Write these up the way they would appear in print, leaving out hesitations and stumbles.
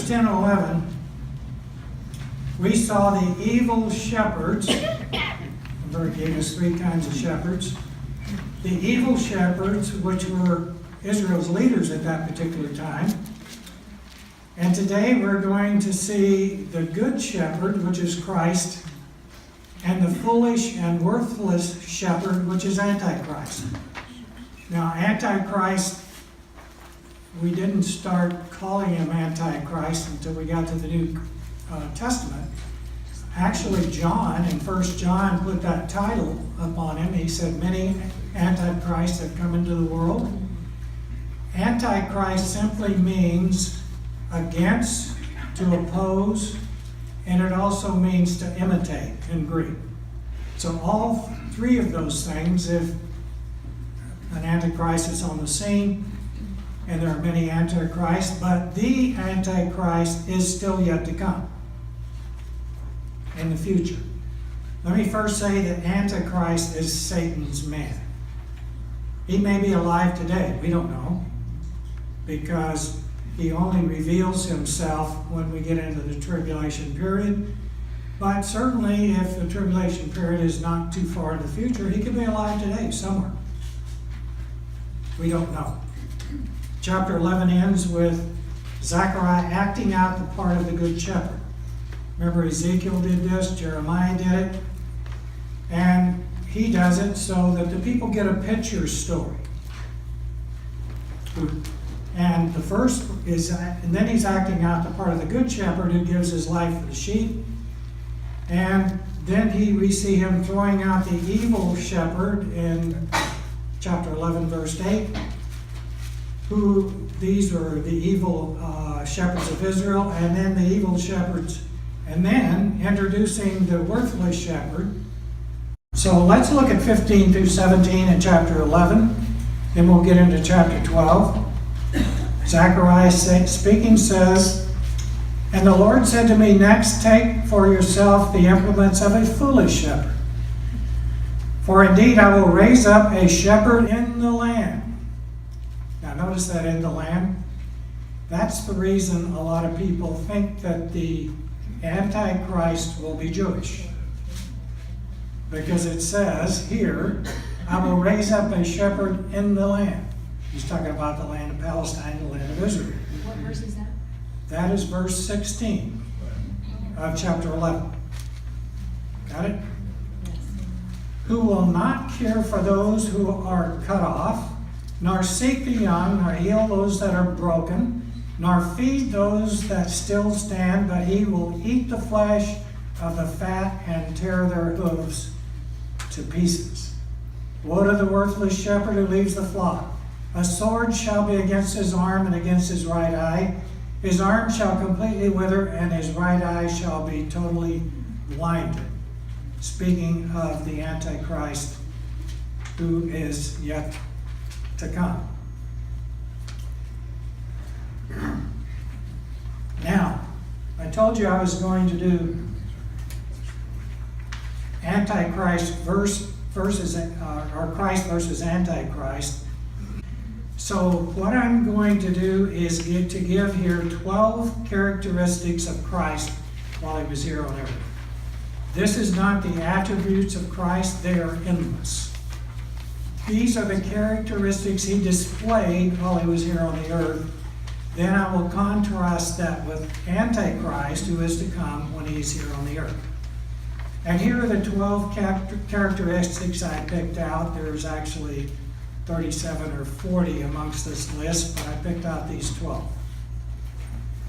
10 and 11, we saw the evil shepherds. The Lord gave us three kinds of shepherds. The evil shepherds, which were Israel's leaders at that particular time. And today we're going to see the good shepherd, which is Christ, and the foolish and worthless shepherd, which is Antichrist. Now, Antichrist, we didn't start calling him Antichrist until we got to the New Testament. Actually, John, in 1 John, put that title upon him. He said, many Antichrists have come into the world. Antichrist simply means against, to oppose, and it also means to imitate in Greek. So all three of those things, if an Antichrist is on the scene, and there are many Antichrists, but the Antichrist is still yet to come in the future. Let me first say that Antichrist is Satan's man. He may be alive today, we don't know, because he only reveals himself when we get into the tribulation period. But certainly, if the tribulation period is not too far in the future, he could be alive today somewhere. We don't know. Chapter 11 ends with Zechariah acting out the part of the good shepherd. Remember, Ezekiel did this, Jeremiah did it, and he does it so that the people get a picture story. And the first is, and then he's acting out the part of the good shepherd who gives his life for the sheep. And then we see him throwing out the evil shepherd in chapter 11, verse 8, who these were the evil shepherds of Israel, and then the evil shepherds, and then introducing the worthless shepherd. So let's look at 15 through 17 in chapter 11, then we'll get into chapter 12. Zechariah speaking says, and the Lord said to me, next take for yourself the implements of a foolish shepherd. For indeed I will raise up a shepherd in the land. Now notice that in the land. That's the reason a lot of people think that the Antichrist will be Jewish. Because it says here, I will raise up a shepherd in the land. He's talking about the land of Palestine, the land of Israel. What verse is that? That is verse 16 of chapter 11. Got it? Yes. Who will not care for those who are cut off, nor seek the young, nor heal those that are broken, nor feed those that still stand, but he will eat the flesh of the fat and tear their hooves to pieces. Woe to the worthless shepherd who leaves the flock. A sword shall be against his arm and against his right eye. His arm shall completely wither, and his right eye shall be totally blinded. Speaking of the Antichrist who is yet to come. Now, I told you I was going to do Antichrist versus or Christ versus Antichrist. So what I'm going to do is to give here 12 characteristics of Christ while he was here on earth. This is not the attributes of Christ, they are endless. These are the characteristics he displayed while he was here on the earth. Then I will contrast that with Antichrist, who is to come when he's here on the earth. And here are the 12 characteristics I picked out. There's actually 37 or 40 amongst this list, but I picked out these 12.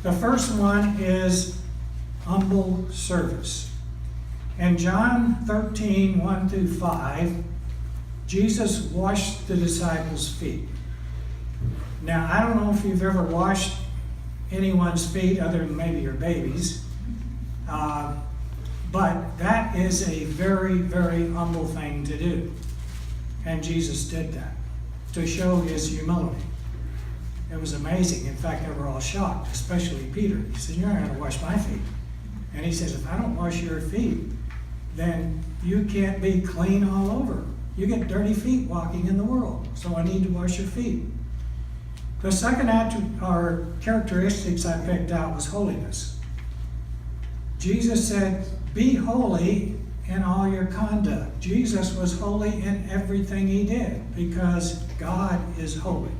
The first one is humble service. In John 13, 1 through 5, Jesus washed the disciples' feet. Now, I don't know if you've ever washed anyone's feet other than maybe your babies, but that is a very, very humble thing to do. And Jesus did that to show his humility. It was amazing. In fact, they were all shocked, especially Peter. He said, you're not going to wash my feet. And he says, if I don't wash your feet, then you can't be clean all over. You get dirty feet walking in the world, so I need to wash your feet. The second or characteristics I picked out was holiness. Jesus said, be holy in all your conduct. Jesus was holy in everything he did because God is holy.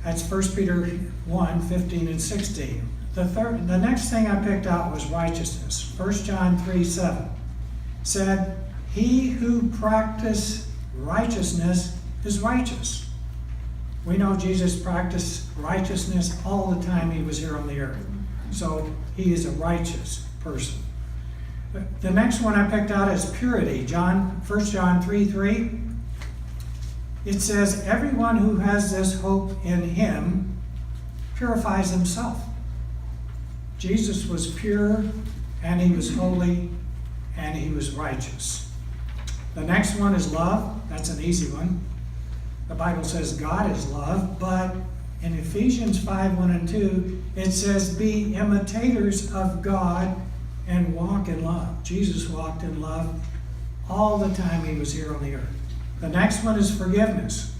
That's 1 Peter 1, 15 and 16. The next thing I picked out was righteousness. 1 John 3, 7 said, he who practices righteousness is righteous. We know Jesus practiced righteousness all the time he was here on the earth. So he is a righteous person. The next one I picked out is purity. 1 John 3, 3. It says, everyone who has this hope in him purifies himself. Jesus was pure, and he was holy, and he was righteous. The next one is love. That's an easy one. The Bible says God is love, but in Ephesians 5, 1 and 2, it says, be imitators of God and walk in love. Jesus walked in love all the time he was here on the earth. The next one is forgiveness.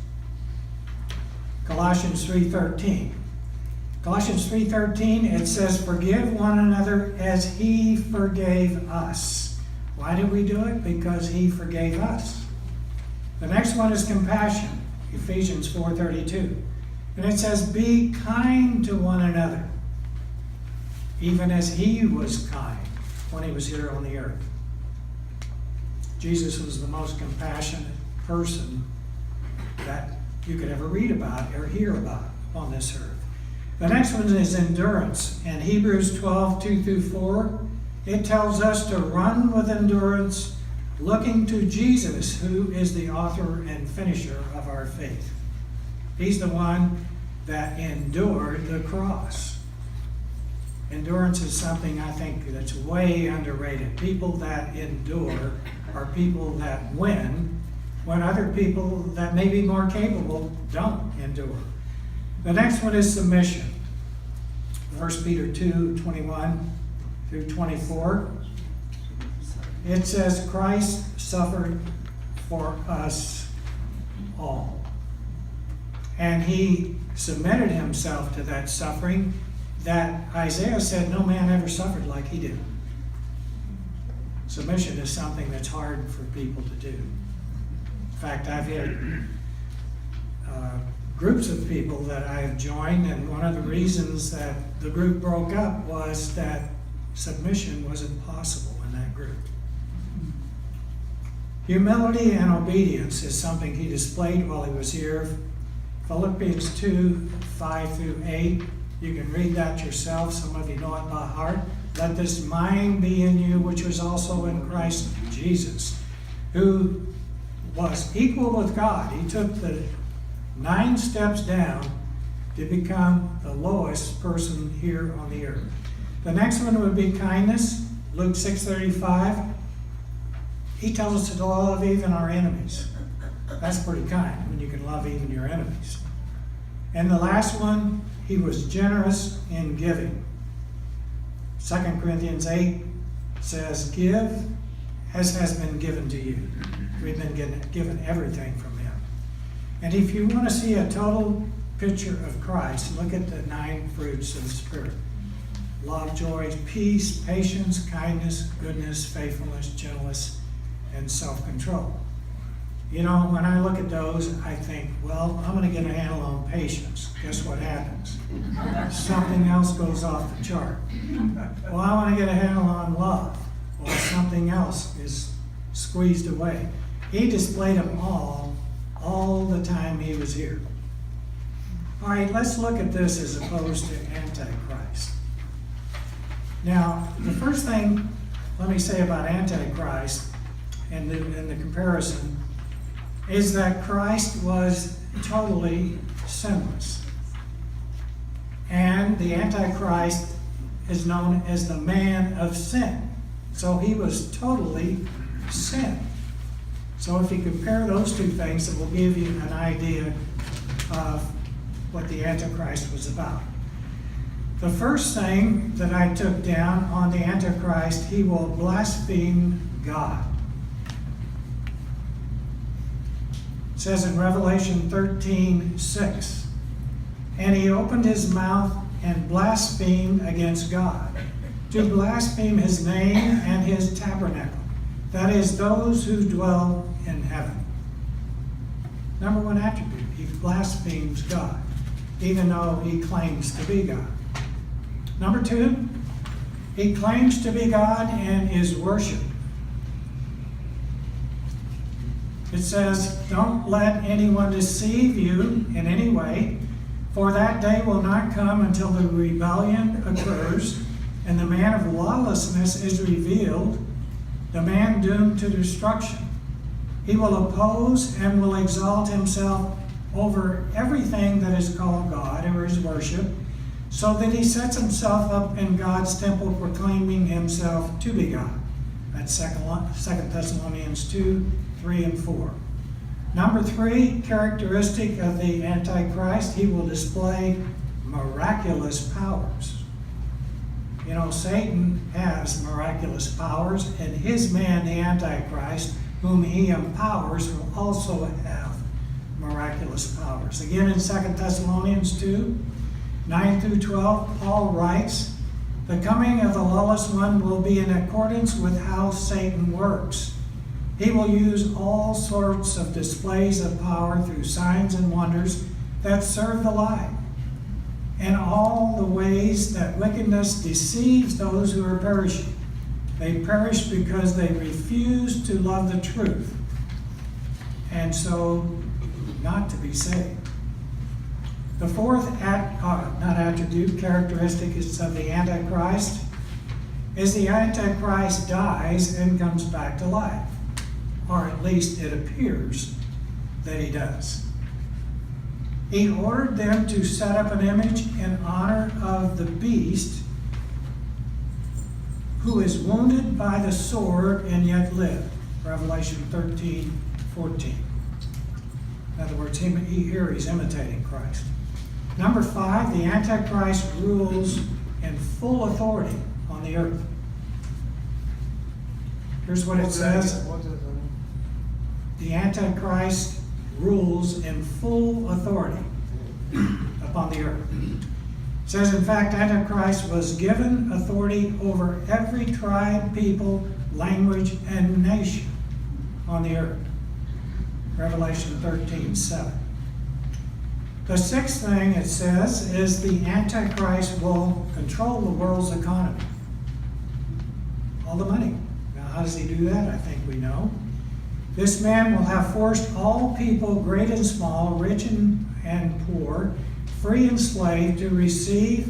Colossians 3:13. Colossians 3:13, it says, forgive one another as he forgave us. Why did we do it? Because he forgave us. The next one is compassion. Ephesians 4:32. And it says, be kind to one another, even as he was kind when he was here on the earth. Jesus was the most compassionate person that you could ever read about or hear about on this earth. The next one is endurance. In Hebrews 12, 2 through 4, it tells us to run with endurance, looking to Jesus, who is the author and finisher of our faith. He's the one that endured the cross. Endurance is something I think that's way underrated. People that endure are people that win, when other people that may be more capable don't endure. The next one is submission. 1 Peter 2, 21 through 24. It says, Christ suffered for us all. And he submitted himself to that suffering that Isaiah said no man ever suffered like he did. Submission is something that's hard for people to do. In fact, I've had groups of people that I have joined, and one of the reasons that the group broke up was that submission wasn't possible in that group. Humility and obedience is something he displayed while he was here. Philippians 2, 5 through 8. You can read that yourself. Some of you know it by heart. Let this mind be in you, which was also in Christ Jesus, who was equal with God. He took the 9 steps down to become the lowest person here on the earth. The next one would be kindness. Luke 6:35. He tells us to love even our enemies. That's pretty kind when you can love even your enemies. And the last one, he was generous in giving. 2 Corinthians 8 says, give as has been given to you. We've been given everything from him. And if you want to see a total picture of Christ, look at the 9 fruits of the Spirit. Love, joy, peace, patience, kindness, goodness, faithfulness, gentleness, and self-control. You know, when I look at those, I think, well, I'm going to get a handle on patience. Guess what happens? Something else goes off the chart. Well, I want to get a handle on love. Well, something else is squeezed away. He displayed them all the time he was here. All right, let's look at this as opposed to Antichrist. Now, the first thing, let me say about Antichrist and the comparison is that Christ was totally sinless. And the Antichrist is known as the man of sin. So he was totally sin. So if you compare those two things, it will give you an idea of what the Antichrist was about. The first thing that I took down on the Antichrist, he will blaspheme God. It says in Revelation 13:6, And he opened his mouth and blasphemed against God, to blaspheme his name and his tabernacle, that is, those who dwell in heaven. Number one attribute, he blasphemes God, even though he claims to be God. Number two, he claims to be God and is worshipped. It says, don't let anyone deceive you in any way, for that day will not come until the rebellion occurs, and the man of lawlessness is revealed, the man doomed to destruction. He will oppose and will exalt himself over everything that is called God or is worshipped, so that he sets himself up in God's temple, proclaiming himself to be God. That's 2 Thessalonians 2, 3, and 4. Number three, characteristic of the Antichrist, he will display miraculous powers. You know, Satan has miraculous powers, and his man, the Antichrist, whom he empowers, will also have miraculous powers. Again, in 2 Thessalonians 2, 9 through 12, Paul writes, the coming of the lawless one will be in accordance with how Satan works. He will use all sorts of displays of power through signs and wonders that serve the lie, and all the ways that wickedness deceives those who are perishing. They perish because they refuse to love the truth, and so not to be saved. The fourth characteristic is of the Antichrist is the Antichrist dies and comes back to life. Or at least it appears that he does. He ordered them to set up an image in honor of the beast who is wounded by the sword and yet lived. Revelation 13, 14. In other words, here he's imitating Christ. Number five, the Antichrist rules in full authority on the earth. Here's what it says. The Antichrist rules in full authority upon the earth. It says, in fact, Antichrist was given authority over every tribe, people, language, and nation on the earth. Revelation 13, 7. The sixth thing it says is the Antichrist will control the world's economy. All the money. Now, how does he do that? I think we know. This man will have forced all people, great and small, rich and poor, free and slave, to receive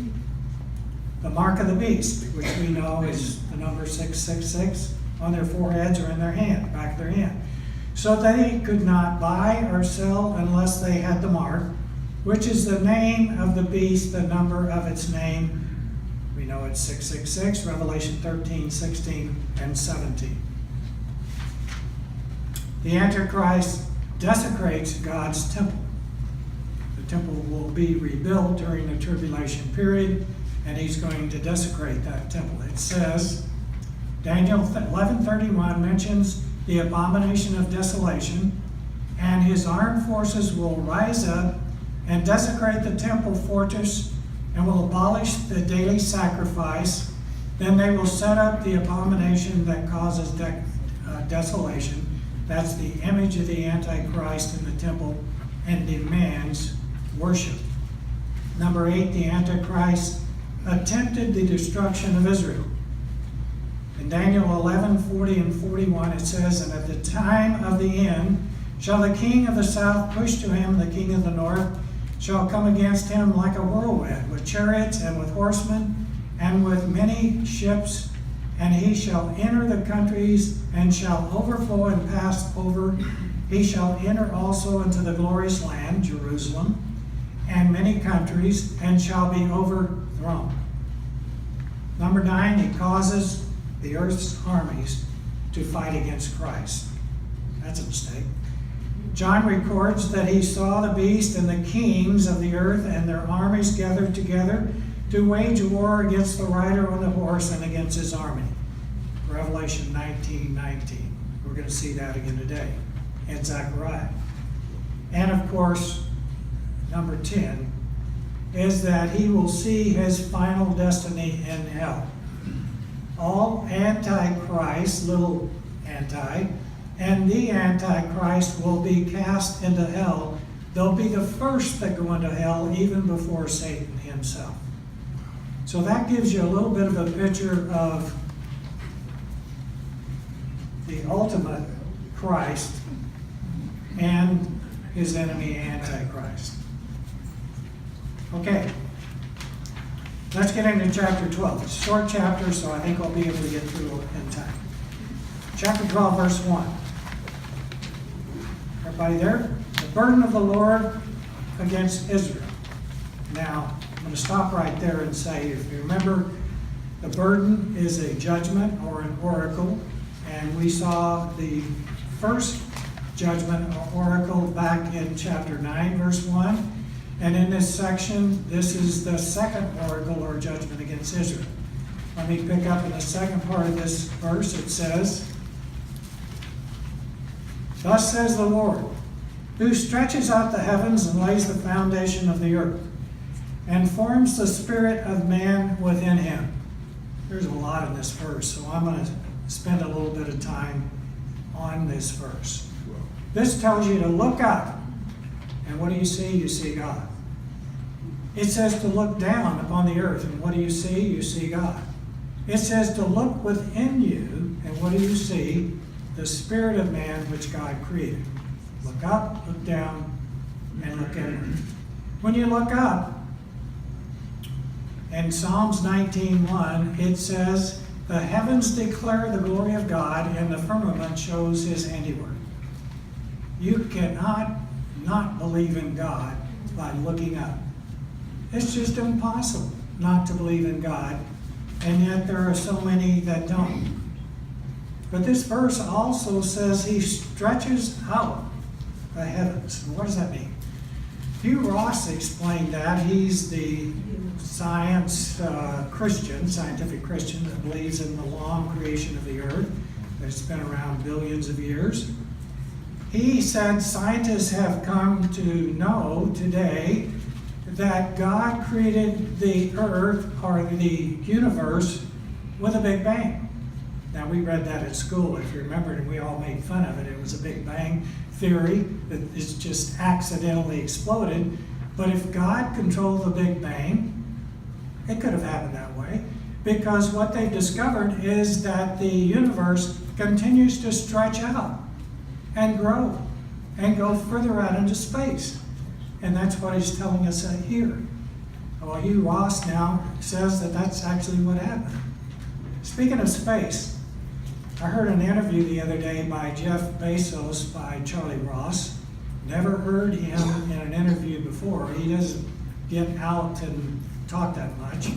the mark of the beast, which we know is the number 666 on their foreheads or in their hand, back of their hand. So they could not buy or sell unless they had the mark, which is the name of the beast, the number of its name. We know it's 666, Revelation 13, 16, and 17. The Antichrist desecrates God's temple. The temple will be rebuilt during the tribulation period, and he's going to desecrate that temple. It says, Daniel 11:31 mentions the abomination of desolation, and his armed forces will rise up and desecrate the temple fortress and will abolish the daily sacrifice. Then they will set up the abomination that causes desolation. That's the image of the Antichrist in the temple, and demands worship. Number 8, the Antichrist attempted the destruction of Israel. In Daniel 11:40 and 41 it says, and at the time of the end shall the king of the south push to him, the king of the north shall come against him like a whirlwind, with chariots and with horsemen and with many ships, and he shall enter the countries and shall overflow and pass over. He shall enter also into the glorious land, Jerusalem, and many countries, and shall be overthrown. Number 9, he causes the earth's armies to fight against Christ. That's a mistake. John records that he saw the beast and the kings of the earth and their armies gathered together to wage war against the rider on the horse and against his army. Revelation 19:19. We're going to see that again today. And Zechariah. And of course, number 10, is that he will see his final destiny in hell. All antichrist, little anti, and the antichrist will be cast into hell. They'll be the first that go into hell even before Satan himself. So that gives you a little bit of a picture of the ultimate Christ and his enemy Antichrist. Okay, let's get into chapter 12. It's a short chapter, so I think I'll be able to get through it in time. Chapter 12, verse 1. Everybody there? The burden of the Lord against Israel. Now, I'm going to stop right there and say, if you remember, the burden is a judgment or an oracle, and we saw the first judgment or oracle back in chapter 9, verse 1. And in this section, this is the second oracle or judgment against Israel. Let me pick up in the second part of this verse. It says, "Thus says the Lord, who stretches out the heavens and lays the foundation of the earth, and forms the spirit of man within him." There's a lot in this verse, so I'm going to spend a little bit of time on this verse. This tells you to look up, and what do you see? You see God. It says to look down upon the earth, and what do you see? You see God. It says to look within you, and what do you see? The spirit of man which God created. Look up, look down, and look inward. When you look up, in Psalms 19:1, it says, "The heavens declare the glory of God, and the firmament shows his handiwork." You cannot not believe in God by looking up. It's just impossible not to believe in God, and yet there are so many that don't. But this verse also says he stretches out the heavens. What does that mean? Hugh Ross explained that. He's the scientific Christian that believes in the long creation of the earth, that's been around billions of years. He said scientists have come to know today that God created the earth or the universe with a Big Bang. Now, we read that at school, if you remember, and we all made fun of it. It was a Big Bang theory that it's just accidentally exploded. But if God controlled the Big Bang, it could have happened that way, because what they've discovered is that the universe continues to stretch out and grow and go further out into space. And that's what he's telling us here. Well, Hugh Ross now says that that's actually what happened. Speaking of space, I heard an interview the other day by Jeff Bezos by Charlie Ross. Never heard him in an interview before. He doesn't get out and talk that much.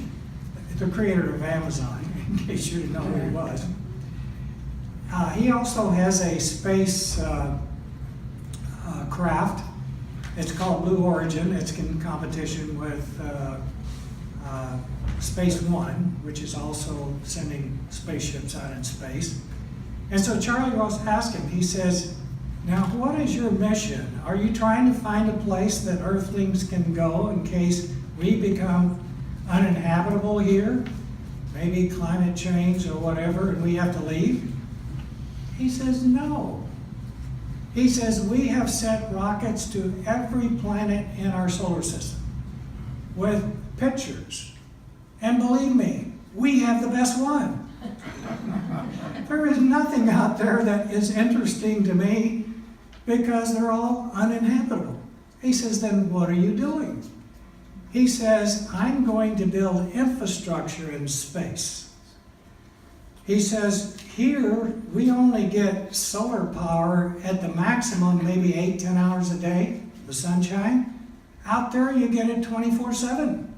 The creator of Amazon, in case you didn't know who he was. He also has a space craft. It's called Blue Origin. It's in competition with Space One, which is also sending spaceships out in space. And so Charlie Ross asked him, he says, "Now, what is your mission? Are you trying to find a place that Earthlings can go in case we become uninhabitable here? Maybe climate change or whatever, and we have to leave?" He says, "No." He says, "We have sent rockets to every planet in our solar system with pictures. And believe me, we have the best one. There is nothing out there that is interesting to me because they're all uninhabitable." He says, "Then what are you doing?" He says, "I'm going to build infrastructure in space." He says, "Here we only get solar power at the maximum, maybe 8-10 hours a day, the sunshine. Out there you get it 24/7.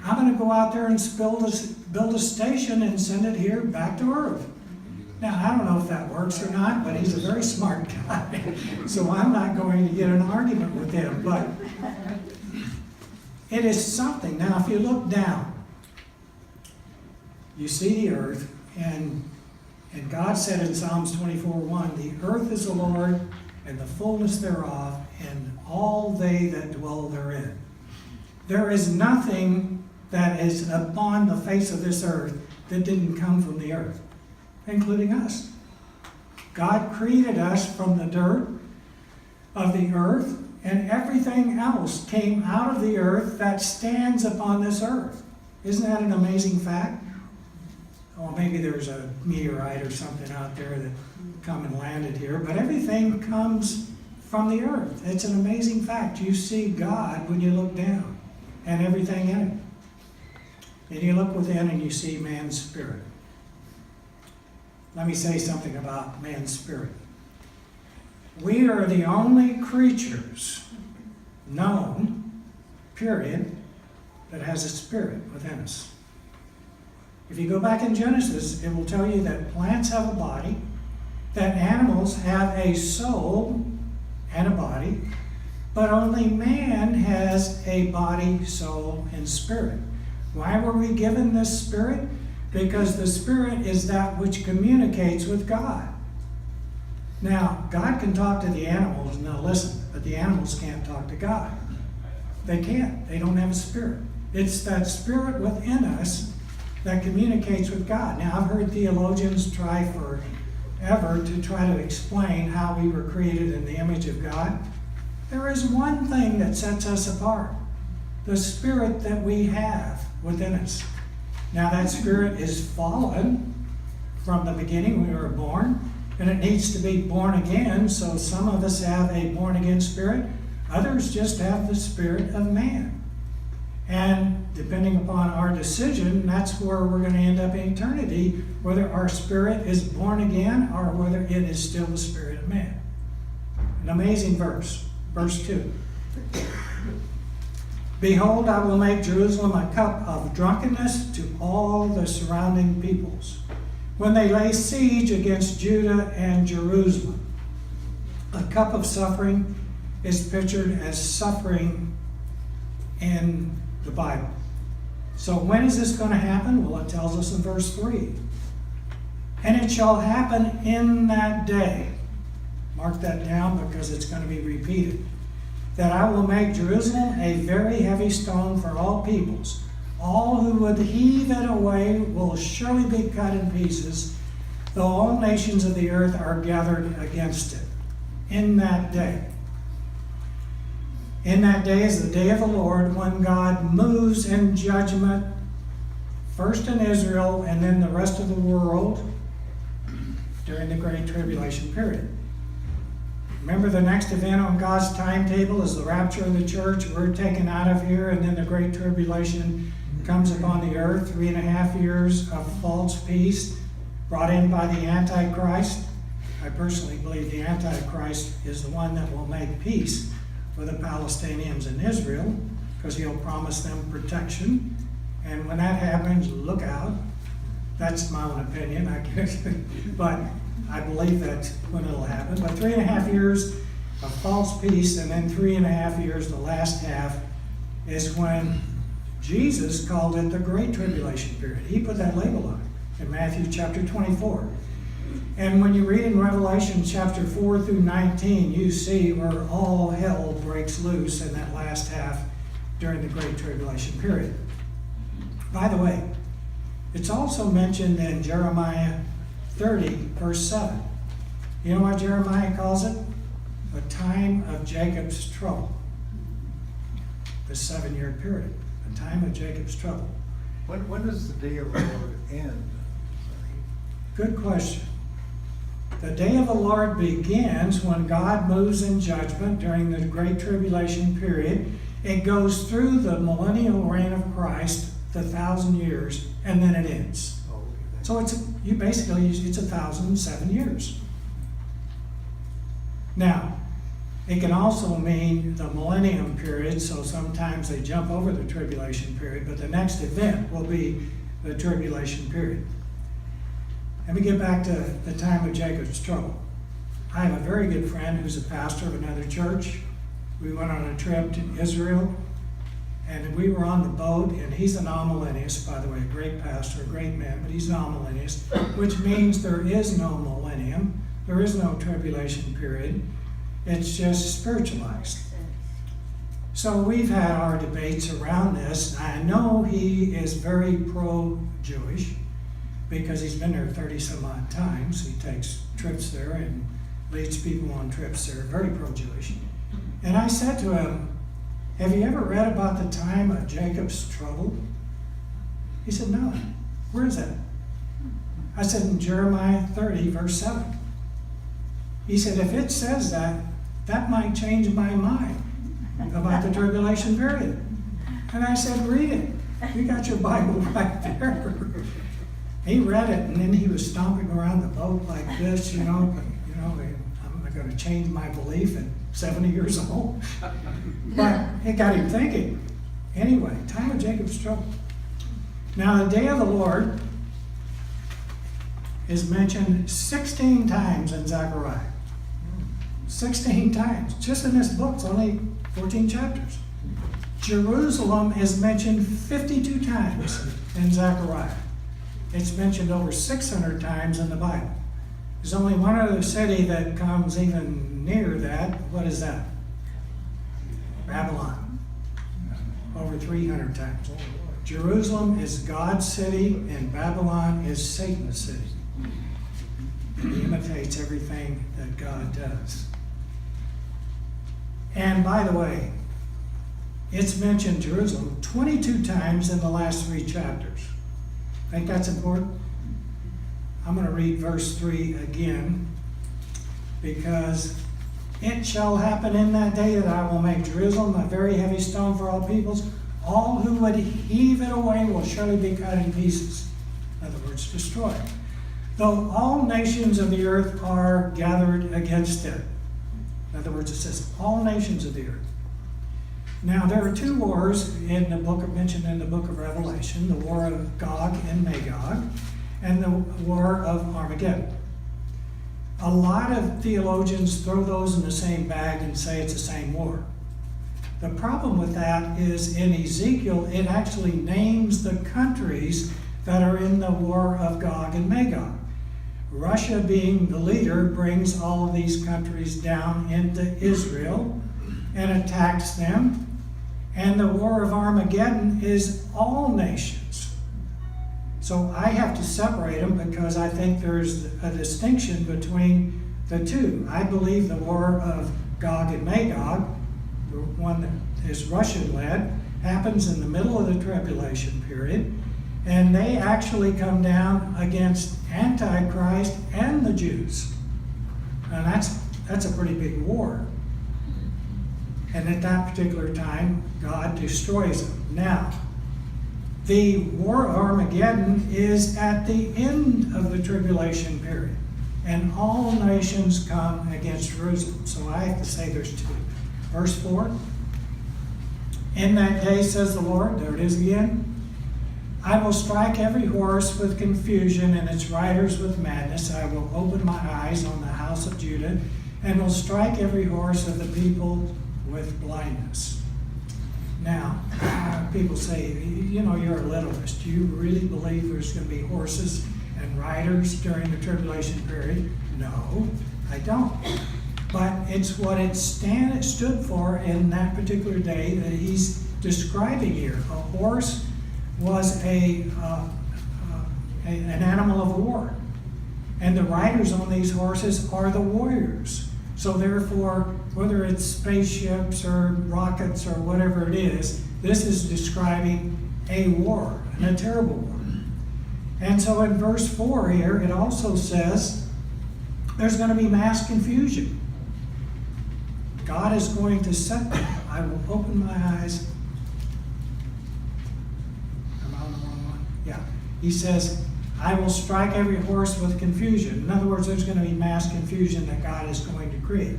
I'm going to go out there and build a station and send it here back to Earth." Now, I don't know if that works or not, but he's a very smart guy. So I'm not going to get an argument with him. But it is something. Now, if you look down, you see the earth, and God said in Psalms 24:1, "The earth is the Lord, and the fullness thereof, and all they that dwell therein." There is nothing that is upon the face of this earth that didn't come from the earth, including us. God created us from the dirt of the earth, and everything else came out of the earth that stands upon this earth. Isn't that an amazing fact? Well, maybe there's a meteorite or something out there that come and landed here, but everything comes from the earth. It's an amazing fact. You see God when you look down and everything in it. And you look within and you see man's spirit. Let me say something about man's spirit. We are the only creatures known, period, that has a spirit within us. If you go back in Genesis, it will tell you that plants have a body, that animals have a soul and a body, but only man has a body, soul, and spirit. Why were we given this spirit? Because the spirit is that which communicates with God. Now, God can talk to the animals and they'll listen, but the animals can't talk to God. They can't. They don't have a spirit. It's that spirit within us that communicates with God. Now, I've heard theologians try forever to try to explain how we were created in the image of God. There is one thing that sets us apart: the spirit that we have within us. Now, that spirit is fallen from the beginning when we were born, and it needs to be born again. So some of us have a born again spirit, others just have the spirit of man. And depending upon our decision, that's where we're going to end up in eternity, whether our spirit is born again or whether it is still the spirit of man. An amazing verse. Verse 2. Behold, I will make Jerusalem a cup of drunkenness to all the surrounding peoples, when they lay siege against Judah and Jerusalem. A cup of suffering is pictured as suffering in the Bible. So when is this going to happen? Well, it tells us in verse 3. And it shall happen in that day. Mark that down because it's going to be repeated. That I will make Jerusalem a very heavy stone for all peoples. All who would heave it away will surely be cut in pieces, though all nations of the earth are gathered against it. In that day. In that day is the day of the Lord, when God moves in judgment, first in Israel and then the rest of the world during the Great Tribulation period. Remember, the next event on God's timetable is the rapture of the church. We're taken out of here, and then the Great Tribulation comes upon the earth. 3.5 years of false peace brought in by the Antichrist. I personally believe the Antichrist is the one that will make peace with the Palestinians in Israel, because he'll promise them protection. And when that happens, look out. That's my own opinion, I guess. But I believe that's when it'll happen. But 3.5 years of false peace, and then 3.5 years, the last half, is when Jesus called it the Great Tribulation period. He put that label on it in Matthew chapter 24. And when you read in Revelation chapter 4 through 19, you see where all hell breaks loose in that last half during the Great Tribulation period. By the way, it's also mentioned in Jeremiah 30, verse 7. You know what Jeremiah calls it? The time of Jacob's trouble. The 7-year period. The time of Jacob's trouble. When does the day of the Lord end? Good question. The day of the Lord begins when God moves in judgment during the Great Tribulation period. It goes through the millennial reign of Christ, the 1,000 years, and then it ends. Oh, okay. So it's 1,007 years. Now, it can also mean the millennium period, so sometimes they jump over the tribulation period, but the next event will be the tribulation period. Let me get back to the time of Jacob's trouble. I have a very good friend who's a pastor of another church. We went on a trip to Israel, and we were on the boat, and he's an amillennialist, by the way, a great pastor, a great man, but he's an amillennialist, which means there is no millennium, there is no tribulation period. It's just spiritualized. So we've had our debates around this. I know he is very pro-Jewish because he's been there 30 some odd times. He takes trips there and leads people on trips there, very pro-Jewish. And I said to him, have you ever read about the time of Jacob's trouble? He said, no. Where is that? I said, in Jeremiah 30, verse 7. He said, if it says that, that might change my mind about the tribulation period. And I said, read it. You got your Bible right there. He read it, and then he was stomping around the boat like this, I'm going to change my belief at 70 years old. But it got him thinking. Anyway, time of Jacob's trouble. Now, the day of the Lord is mentioned 16 times in Zechariah. 16 times. Just in this book, it's only 14 chapters. Jerusalem is mentioned 52 times in Zechariah. It's mentioned over 600 times in the Bible. There's only one other city that comes even near that. What is that? Babylon. Over 300 times. Jerusalem is God's city, and Babylon is Satan's city. He imitates everything that God does. And by the way, it's mentioned Jerusalem 22 times in the last 3 chapters. Think that's important? I'm going to read verse 3 again, because it shall happen in that day that I will make Jerusalem a very heavy stone for all peoples. All who would heave it away will surely be cut in pieces. In other words, destroyed. Though all nations of the earth are gathered against it. In other words, it says all nations of the earth. Now, there are 2 wars in the book mentioned in the book of Revelation: the war of Gog and Magog, and the war of Armageddon. A lot of theologians throw those in the same bag and say it's the same war. The problem with that is in Ezekiel, it actually names the countries that are in the war of Gog and Magog. Russia, being the leader, brings all of these countries down into Israel and attacks them. And the war of Armageddon is all nations. So I have to separate them because I think there's a distinction between the 2. I believe the war of Gog and Magog, the one that is Russian-led, happens in the middle of the tribulation period. And they actually come down against Antichrist and the Jews. And that's a pretty big war. And at that particular time, God destroys them. Now, the war of Armageddon is at the end of the tribulation period. And all nations come against Jerusalem. So I have to say there's 2. Verse 4. In that day, says the Lord, there it is again, I will strike every horse with confusion and its riders with madness. I will open my eyes on the house of Judah and will strike every horse of the people with blindness. Now, people say, you're a literalist. Do you really believe there's going to be horses and riders during the tribulation period? No, I don't. But it's what it stood for in that particular day that he's describing here. A horse was an animal of war. And the riders on these horses are the warriors. So therefore, whether it's spaceships or rockets or whatever it is, this is describing a war, and a terrible war. And so in verse 4 here, it also says there's going to be mass confusion. God is going to set them. I will open my eyes. Am I on the wrong one? Yeah. He says, I will strike every horse with confusion. In other words, there's going to be mass confusion that God is going to create.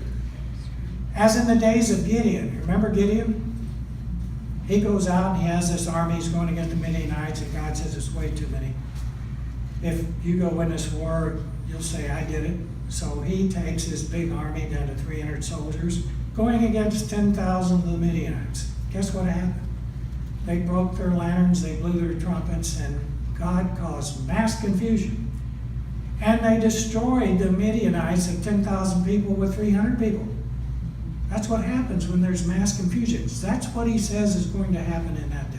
As in the days of Gideon. Remember Gideon? He goes out and he has this army. He's going to get the Midianites, and God says it's way too many. If you go win this war, you'll say, I did it. So he takes his big army down to 300 soldiers, going against 10,000 of the Midianites. Guess what happened? They broke their lanterns, they blew their trumpets, and God caused mass confusion. And they destroyed the Midianites of 10,000 people with 300 people. That's what happens when there's mass confusions. That's what he says is going to happen in that day.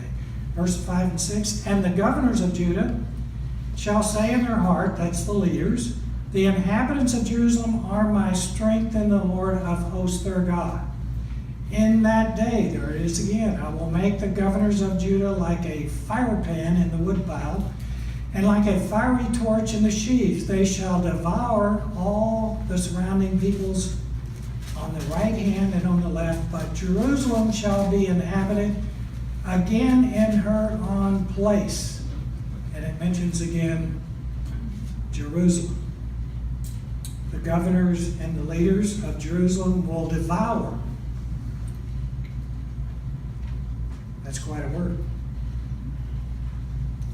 Verse 5 and 6, and the governors of Judah shall say in their heart, that's the leaders, the inhabitants of Jerusalem are my strength in the Lord of hosts their God. In that day, there it is again, I will make the governors of Judah like a fire pan in the woodpile, and like a fiery torch in the sheath. They shall devour all the surrounding peoples on the right hand and on the left, but Jerusalem shall be inhabited again in her own place. And it mentions again Jerusalem. The governors and the leaders of Jerusalem will devour. That's quite a word.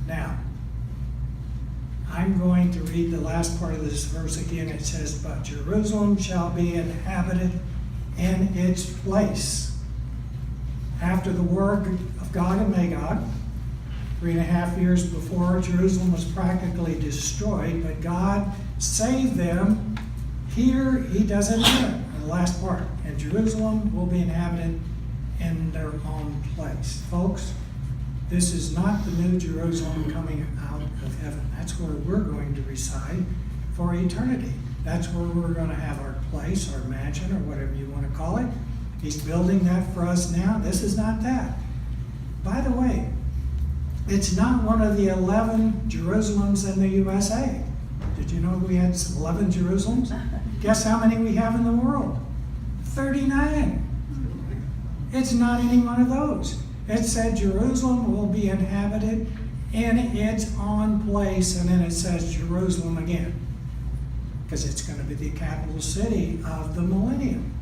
Now, I'm going to read the last part of this verse again. It says, but Jerusalem shall be inhabited in its place. After the war of Gog and Magog, 3.5 years before, Jerusalem was practically destroyed, but God saved them. Here he doesn't do it. In the last part, and Jerusalem will be inhabited in their own place. Folks, this is not the new Jerusalem coming out of heaven. That's where we're going to reside for eternity. That's where we're going to have our place, our mansion, or whatever you want to call it. He's building that for us now. This is not that. By the way, it's not one of the 11 Jerusalems in the USA. Did you know we had 11 Jerusalems? Guess how many we have in the world? 39. It's not any one of those. It said Jerusalem will be inhabited in its own place, and then it says Jerusalem again, because it's going to be the capital city of the millennium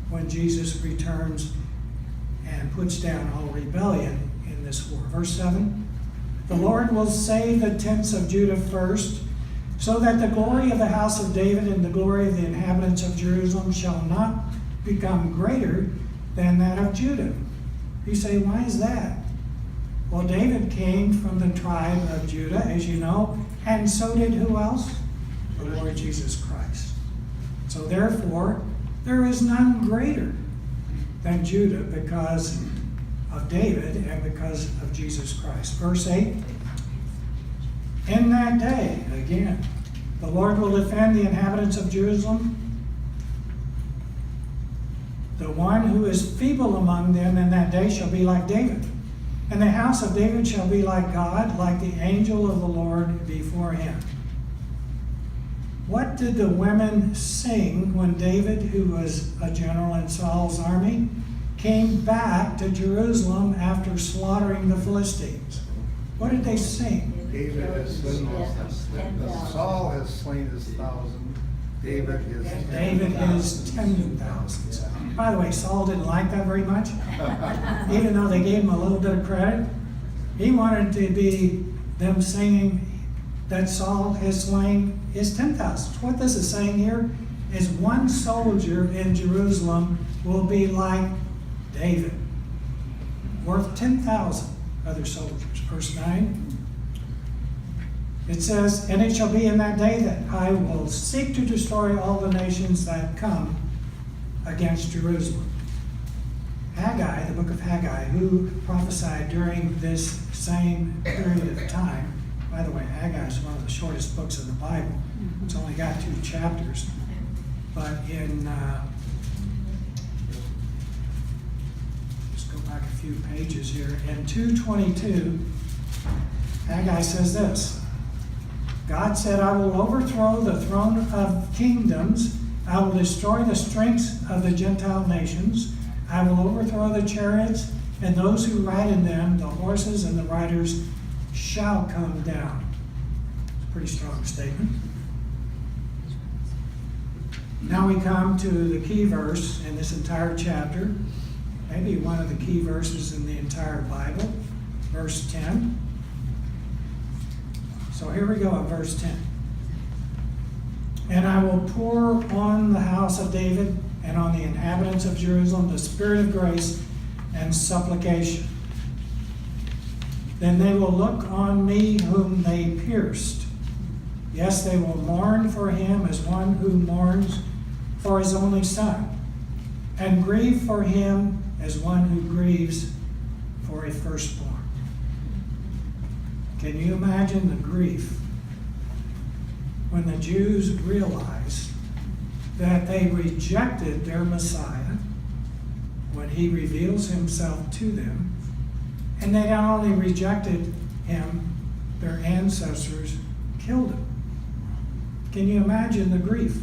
when Jesus returns and puts down all rebellion in this war. Verse 7, the Lord will save the tents of Judah first, so that the glory of the house of David and the glory of the inhabitants of Jerusalem shall not become greater than that of Judah. You say, why is that? Well, David came from the tribe of Judah, as you know, and so did who else? The Lord Jesus Christ. So therefore, there is none greater than Judah because of David and because of Jesus Christ. Verse 8, in that day, again, the Lord will defend the inhabitants of Jerusalem. The one who is feeble among them in that day shall be like David. And the house of David shall be like God, like the angel of the Lord before him. What did the women sing when David, who was a general in Saul's army, came back to Jerusalem after slaughtering the Philistines? What did they sing? David has slain Saul has slain his 1,000. David is 10,000. By the way, Saul didn't like that very much. Even though they gave him a little bit of credit, he wanted to be them singing that Saul has slain his 10,000. What this is saying here is one soldier in Jerusalem will be like David, worth 10,000 other soldiers. Verse 9. It says, and it shall be in that day that I will seek to destroy all the nations that come against Jerusalem. Haggai, the book of Haggai, who prophesied during this same period of time. By the way, Haggai is one of the shortest books in the Bible. It's only got 2 chapters. But in, just go back a few pages here. In 2:22, Haggai says this. God said, I will overthrow the throne of kingdoms. I will destroy the strengths of the Gentile nations. I will overthrow the chariots and those who ride in them. The horses and the riders shall come down. It's a pretty strong statement. Now we come to the key verse in this entire chapter. Maybe one of the key verses in the entire Bible. Verse 10. So here we go in verse 10. And I will pour on the house of David and on the inhabitants of Jerusalem the spirit of grace and supplication. Then they will look on me whom they pierced. Yes, they will mourn for him as one who mourns for his only son. and grieve for him as one who grieves for a firstborn. Can you imagine the grief when the Jews realized that they rejected their Messiah when he reveals himself to them, and they not only rejected him, their ancestors killed him? Can you imagine the grief?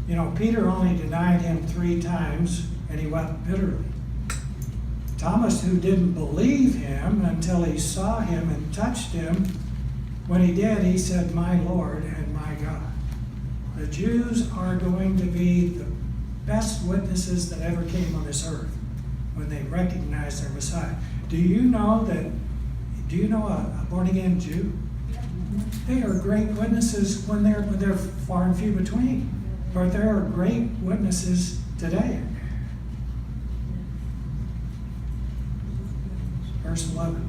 You know, Peter only denied him 3 times, and he wept bitterly. Thomas, who didn't believe him until he saw him and touched him, when he did, he said, "My Lord and my God." The Jews are going to be the best witnesses that ever came on this earth when they recognize their Messiah. Do you know a born-again Jew? They are great witnesses when they're far and few between. But there are great witnesses today. Verse 11.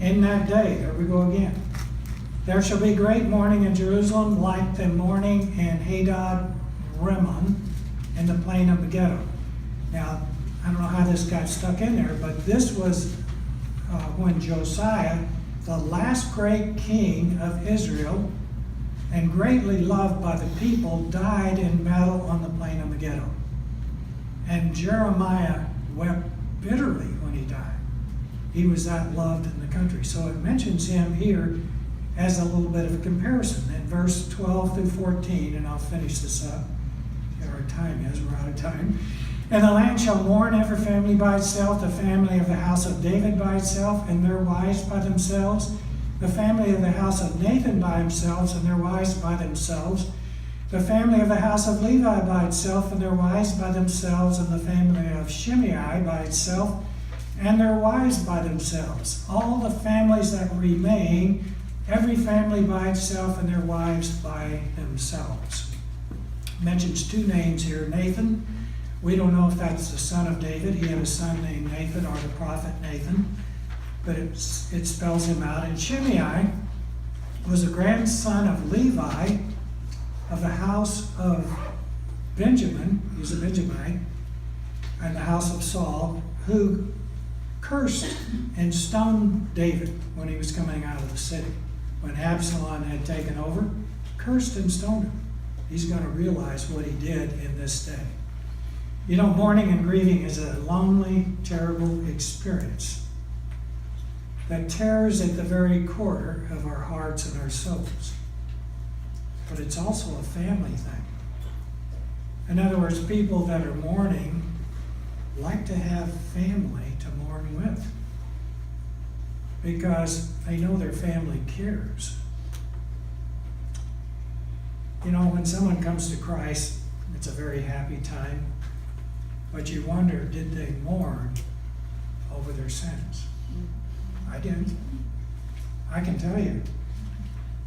In that day, there we go again. There shall be great mourning in Jerusalem, like the mourning in Hadad Rimmon in the plain of Megiddo. Now, I don't know how this got stuck in there, but this was when Josiah, the last great king of Israel, and greatly loved by the people, died in battle on the plain of Megiddo. And Jeremiah wept bitterly when he died. He was that loved in the country. So it mentions him here as a little bit of a comparison. In verse 12 through 14, and I'll finish this up. Our time is, we're out of time. And the land shall mourn, every family by itself, the family of the house of David by itself, and their wives by themselves, the family of the house of Nathan by themselves, and their wives by themselves, the family of the house of Levi by itself, and their wives by themselves, and the family of Shimei by itself, and their wives by themselves. All the families that remain, every family by itself, and their wives by themselves. Mentions 2 names here. Nathan, we don't know if that's the son of David. He had a son named Nathan, or the prophet Nathan, but it spells him out. And Shimei was a grandson of Levi of the house of Benjamin. He's a Benjamite, and the house of Saul, who cursed and stoned David when he was coming out of the city. When Absalom had taken over, cursed and stoned him. He's going to realize what he did in this day. You know, mourning and grieving is a lonely, terrible experience that tears at the very core of our hearts and our souls. But it's also a family thing. In other words, people that are mourning like to have family to mourn with, because they know their family cares. You know, when someone comes to Christ, it's a very happy time, but you wonder, did they mourn over their sins? I didn't. I can tell you,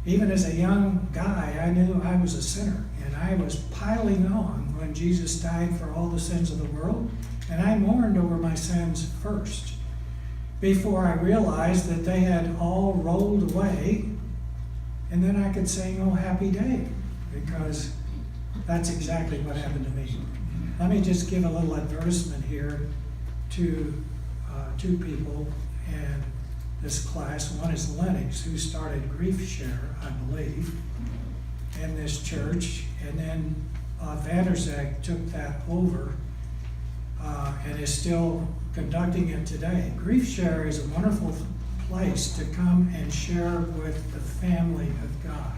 even as a young guy, I knew I was a sinner, and I was piling on when Jesus died for all the sins of the world, and I mourned over my sins first, before I realized that they had all rolled away, and then I could sing, "Oh, happy day," because that's exactly what happened to me. Let me just give a little advertisement here to 2 people in this class. One is Lennox, who started Grief Share, I believe, in this church, and then Vanderzeg took that over and is still conducting it today. Grief Share is a wonderful place to come and share with the family of God.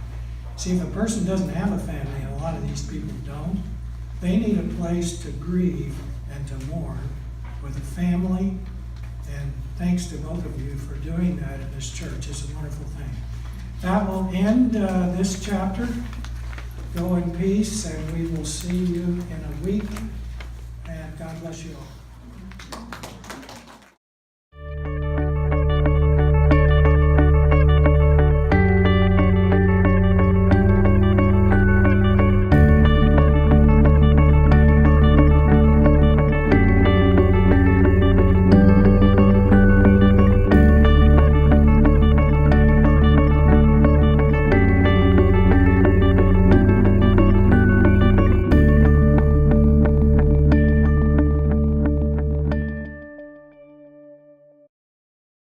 See, if a person doesn't have a family, and a lot of these people don't, they need a place to grieve and to mourn with a family. And thanks to both of you for doing that in this church. It's a wonderful thing. That will end this chapter. Go in peace, and we will see you in a week. And God bless you all.